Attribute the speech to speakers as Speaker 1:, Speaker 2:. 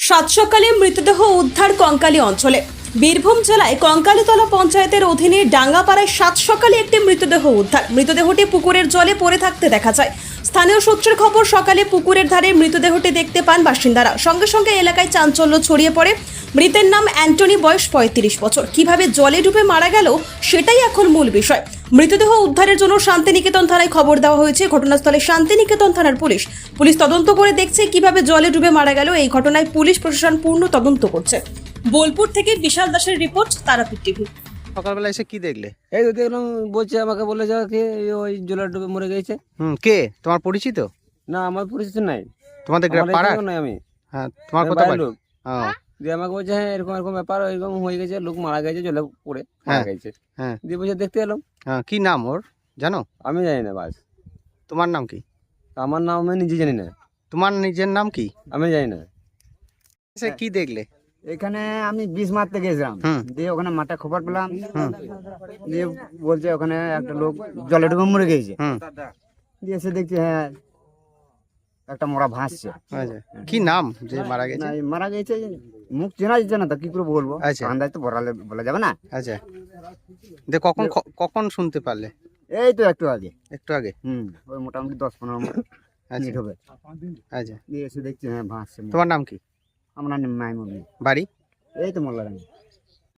Speaker 1: সাত সকালে মৃতদেহ উদ্ধার কঙ্কালী অঞ্চলে। বীরভূম জেলায় কঙ্কালীতলা পঞ্চায়েতের অধীনে ডাঙ্গাপাড়ায় সাত সকালে একটি মৃতদেহ উদ্ধার। মৃতদেহটি পুকুরের জলে পড়ে থাকতে দেখা যায়। স্থানীয় সূত্রের খবর, সকালে পুকুরের ধারে মৃতদেহটি দেখতে পান বাসিন্দারা। সঙ্গে সঙ্গে এলাকায় চাঞ্চল্য ছড়িয়ে পড়ে। মৃতের নাম অ্যান্টনি, বয়স ৩৫ বছর। কিভাবে জলে ডুবে মারা গেল সেটাই এখন মূল বিষয়। মৃতদেহ উদ্ধারের জন্য শান্তিনিকেতন থানায় খবর দেওয়া হয়েছে। ঘটনাস্থলে শান্তিনিকেতন থানার পুলিশ তদন্ত করে দেখছে কিভাবে জলে ডুবে মারা গেল। এই ঘটনায় পুলিশ প্রশাসন পূর্ণ তদন্ত করছে। বোলপুর থেকে বিশাল দাসের রিপোর্ট, তারাপীঠ টিভি।
Speaker 2: সকালবেলা এসে কি দেখলে?
Speaker 3: এই তো দেখলাম, বলছে আমাকে বলে যাওয়া কে ওই জলে ডুবে মরে গেছে।
Speaker 2: কে তোমার পরিচিত?
Speaker 3: না, আমার পরিচিত নাই।
Speaker 2: তোমাদের
Speaker 3: আমার
Speaker 2: পাড়ার?
Speaker 3: এখানেও নাই আমি।
Speaker 2: হ্যাঁ, তোমার
Speaker 3: আমি
Speaker 2: কোথায়
Speaker 3: বাইরের
Speaker 2: বাড়ি?
Speaker 3: লোক।
Speaker 2: ও,
Speaker 3: দিয়ে আমাকে বলছে হ্যাঁ এরকম এরকম ব্যাপার, এরকম হয়ে গেছে, লোক মারা গেছে জলে পড়ে মারা
Speaker 2: হ্যাঁ।
Speaker 3: গেছে।
Speaker 2: হ্যাঁ,
Speaker 3: দিয়ে বলছে দেখতে এলাম।
Speaker 2: হ্যাঁ, কি নাম ওর জানো?
Speaker 3: আমি জানি না, বাস
Speaker 2: তোমার নাম কি?
Speaker 3: আমার নাম আমি নিজে জানি না,
Speaker 2: তোমার নিজের নাম কি?
Speaker 3: আমি জানি না।
Speaker 2: এসে কি দেখলে?
Speaker 4: এখানে আমি বিষ মারতে গেছিলাম,
Speaker 2: হুম।
Speaker 4: দিয়ে ওখানে মাঠে খবর পেলাম, দিয়ে বলছে ওখানে একটা লোক জলে ডুবে মরে গেছে।
Speaker 2: হুম,
Speaker 4: দিয়ে এসে দেখছি হ্যাঁ একটা মরা ভাসছে।
Speaker 2: আচ্ছা, কি নাম যে মারা গেছে?
Speaker 4: না, এই মারা গেছে, মুখ চেনা যাচ্ছে না, তো কি করে বলবো?
Speaker 2: আচ্ছা।
Speaker 4: আন্দাজ তো বলা যাবে না।
Speaker 2: আচ্ছা, কখন কখন শুনতে পারলে?
Speaker 4: এই তো একটু আগে।
Speaker 2: একটু আগে?
Speaker 4: ওই মোটামুটি 10-15
Speaker 2: আচ্ছা,
Speaker 4: মিনিট হবে।
Speaker 2: আচ্ছা,
Speaker 4: দিয়ে এসে দেখছি হ্যাঁ ভাসছে।
Speaker 2: তোমার নাম কি?
Speaker 4: আমার নাম মাইমুন।
Speaker 2: বাড়ি?
Speaker 4: এই তো মোল্লারানি।